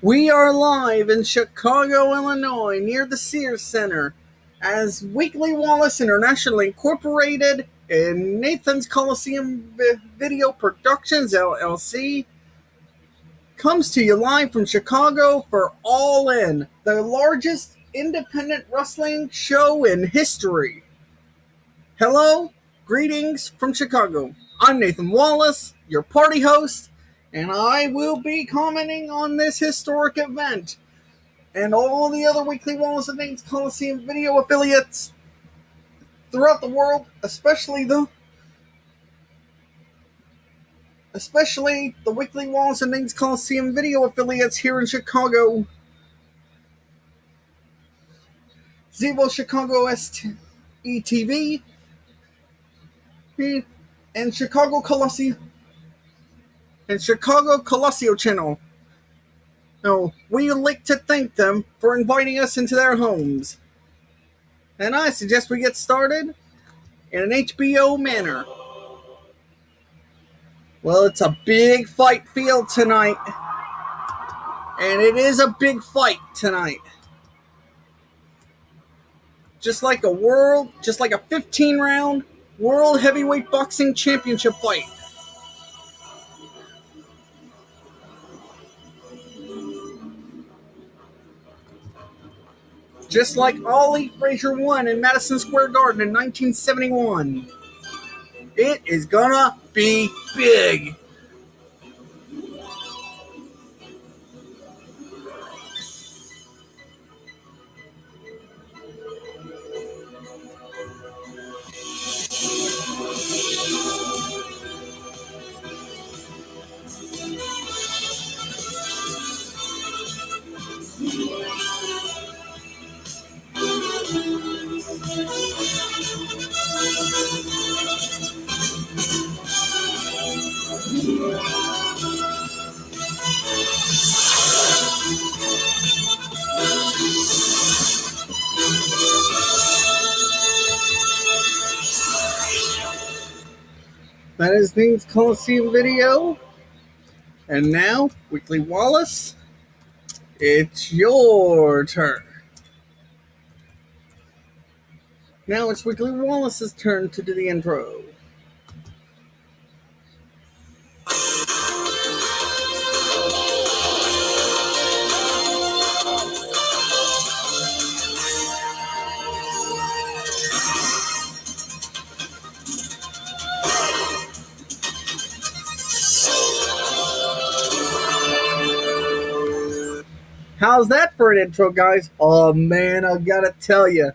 We are live in Chicago, Illinois, near the Sears Center, as Weekly Wallace International Incorporated and Nathan's Coliseum Video Productions, LLC, comes to you live from Chicago for All In, the largest independent wrestling show in history. Hello, greetings from Chicago. I'm Nathan Wallace, your party host, and I will be commenting on this historic event and all the other Weekly Wallace and Nathan's Coliseum video affiliates throughout the world, especially the Weekly Wallace and Nathan's Coliseum video affiliates here in Chicago. Zevo Chicago SETV and Chicago Coliseum channel. No, we like to thank them for inviting us into their homes. And I suggest we get started in an HBO manner. Well, it's a big fight field tonight. And it is a big fight tonight. Just like a 15-round World Heavyweight Boxing Championship fight. Just like Ali Frazier won in Madison Square Garden in 1971. It is gonna be big. That is Nathan's Coliseum video. And now, Weekly Wallace, it's your turn. Now it's Weekly Wallace's turn to do the intro. How's that for an intro, guys? Oh man, I gotta tell you,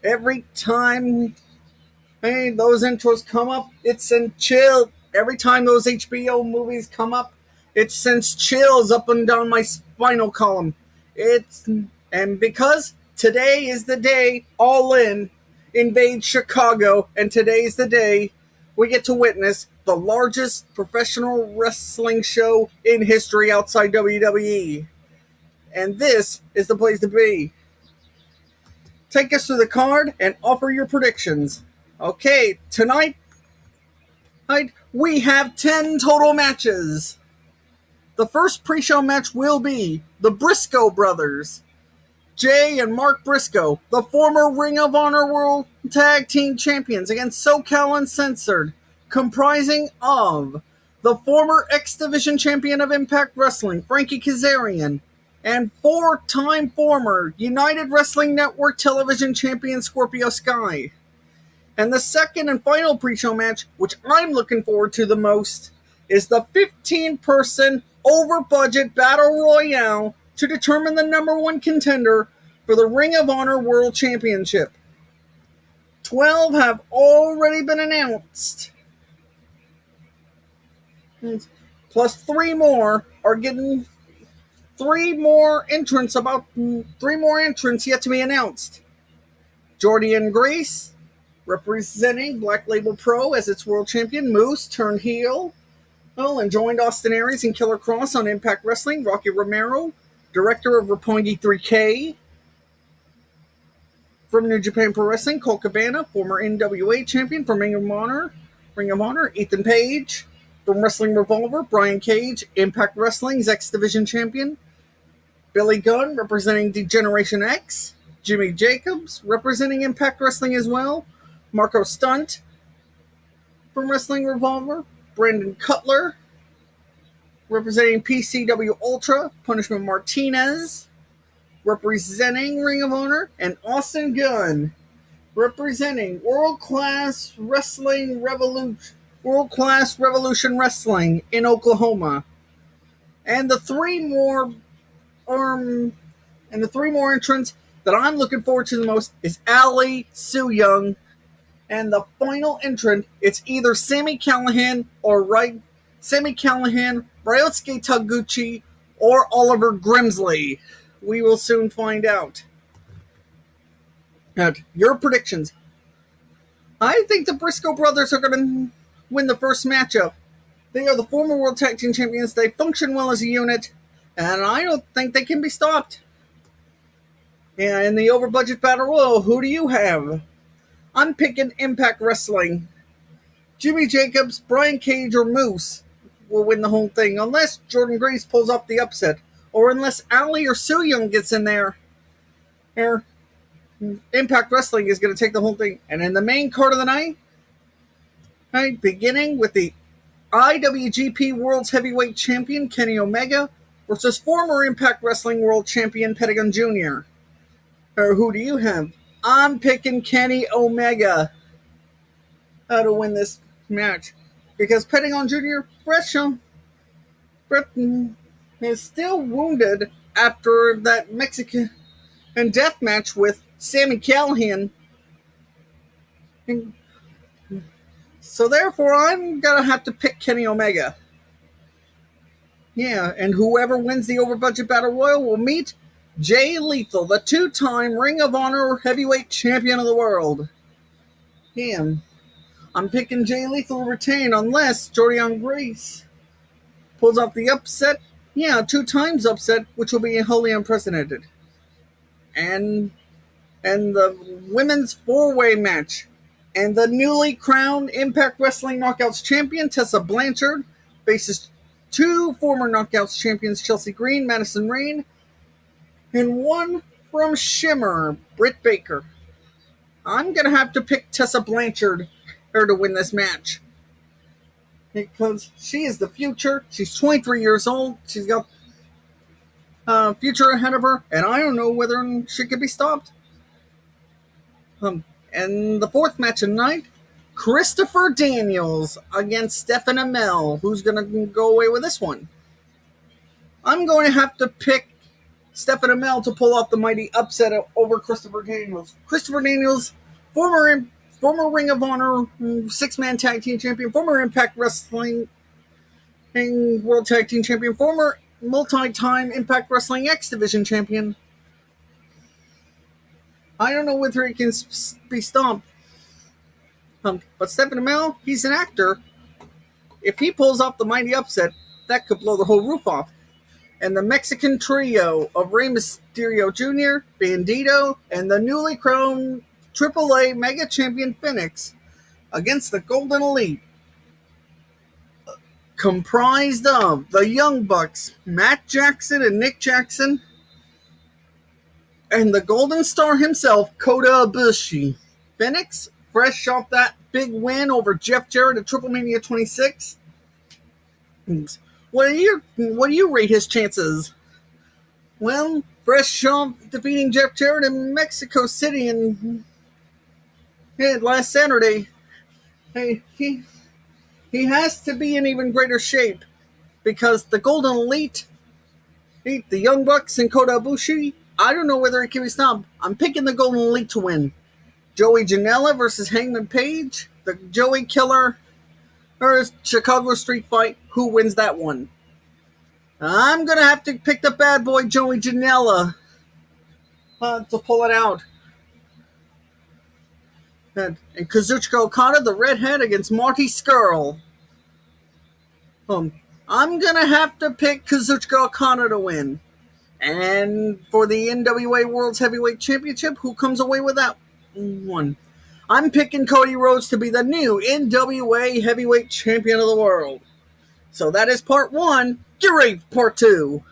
every time those intros come up, it sends chills. Every time those HBO movies come up, it sends chills up and down my spinal column. And because today is the day All In invades Chicago, and today's the day we get to witness the largest professional wrestling show in history outside WWE. And this is the place to be. Take us through the card and offer your predictions. Okay, tonight we have 10 total matches. The first pre-show match will be the Briscoe brothers, Jay and Mark Briscoe, the former Ring of Honor World Tag Team Champions, against SoCal Uncensored, comprising of the former X Division Champion of Impact Wrestling, Frankie Kazarian, and four-time former United Wrestling Network Television Champion, Scorpio Sky. And the second and final pre-show match, which I'm looking forward to the most, is the 15-person over-budget Battle Royale to determine the number one contender for the Ring of Honor World Championship. 12 have already been announced. Plus 3 more are getting 3 more entrants yet to be announced. Jordan Grace, representing Black Label Pro as its world champion. Moose turned heel and joined Austin Aries and Killer Kross on Impact Wrestling. Rocky Romero, director of Roppongi 3K. From New Japan Pro Wrestling, Colt Cabana, former NWA champion from Ring of Honor. Ethan Page, From Wrestling Revolver, Brian Cage, Impact Wrestling's X Division Champion. Billy Gunn, representing Degeneration X. Jimmy Jacobs, representing Impact Wrestling as well. Marco Stunt, from Wrestling Revolver. Brandon Cutler, representing PCW Ultra. Punishment Martinez, representing Ring of Honor. And Austin Gunn, representing World Class Revolution Wrestling in Oklahoma. And the three more entrants that I'm looking forward to the most is Ali Su Young. And the final entrant, it's either Sami Callihan, Ryosuke Taguchi, or Oliver Grimsley. We will soon find out. Now, your predictions. I think the Briscoe brothers are going to win the first matchup. They are the former World Tag Team Champions. They function well as a unit, and I don't think they can be stopped. Yeah, in the over-budget Battle Royal, who do you have? I'm picking Impact Wrestling. Jimmy Jacobs, Brian Cage, or Moose will win the whole thing, unless Jordan Grace pulls off the upset, or unless Ali or Su Young gets in there. Impact Wrestling is going to take the whole thing. And in the main card of the night, beginning with the IWGP World's Heavyweight Champion Kenny Omega versus former Impact Wrestling World Champion Pentagon Jr. Who do you have? I'm picking Kenny Omega to win this match, because Pentagon Jr. is still wounded after that Mexican death match with Sami Callihan. So therefore, I'm going to have to pick Kenny Omega. Yeah, and whoever wins the over-budget Battle Royal will meet Jay Lethal, the two-time Ring of Honor Heavyweight Champion of the world. Yeah, I'm picking Jay Lethal to retain unless Jordan Grace pulls off the upset. Yeah, 2 times upset, which will be wholly unprecedented. And the women's 4-way match. And the newly crowned Impact Wrestling Knockouts champion, Tessa Blanchard, faces 2 former Knockouts champions, Chelsea Green, Madison Rayne, and 1 from Shimmer, Britt Baker. I'm going to have to pick Tessa Blanchard to win this match, because she is the future. She's 23 years old. She's got future ahead of her, and I don't know whether she could be stopped. And the 4th match of the night, Christopher Daniels against Stephen Amell. Who's going to go away with this one? I'm going to have to pick Stephen Amell to pull off the mighty upset over Christopher Daniels. Christopher Daniels, former Ring of Honor 6-man tag team champion, former Impact Wrestling World Tag Team Champion, former multi-time Impact Wrestling X Division Champion. I don't know whether he can be stopped. But Stephen Amell, he's an actor. If he pulls off the mighty upset, that could blow the whole roof off. And the Mexican trio of Rey Mysterio Jr., Bandito, and the newly crowned AAA Mega Champion Phoenix against the Golden Elite, comprised of the Young Bucks, Matt Jackson and Nick Jackson, and the Golden Star himself, Kota Ibushi. Phoenix, fresh off that big win over Jeff Jarrett at Triple Mania 26. What do you rate his chances? Well, fresh off defeating Jeff Jarrett in Mexico City last Saturday, he has to be in even greater shape, because the Golden Elite, the Young Bucks and Kota Ibushi, I don't know whether it can be stopped. I'm picking the Golden Elite to win. Joey Janela versus Hangman Page, the Joey Killer versus Chicago Street Fight. Who wins that one? I'm going to have to pick the bad boy Joey Janela to pull it out. And Kazuchika Okada, the redhead, against Marty Scurll. I'm going to have to pick Kazuchika Okada to win. And for the NWA World's Heavyweight Championship, who comes away with that one? I'm picking Cody Rhodes to be the new NWA Heavyweight Champion of the world. So that is part one. Get ready for part two.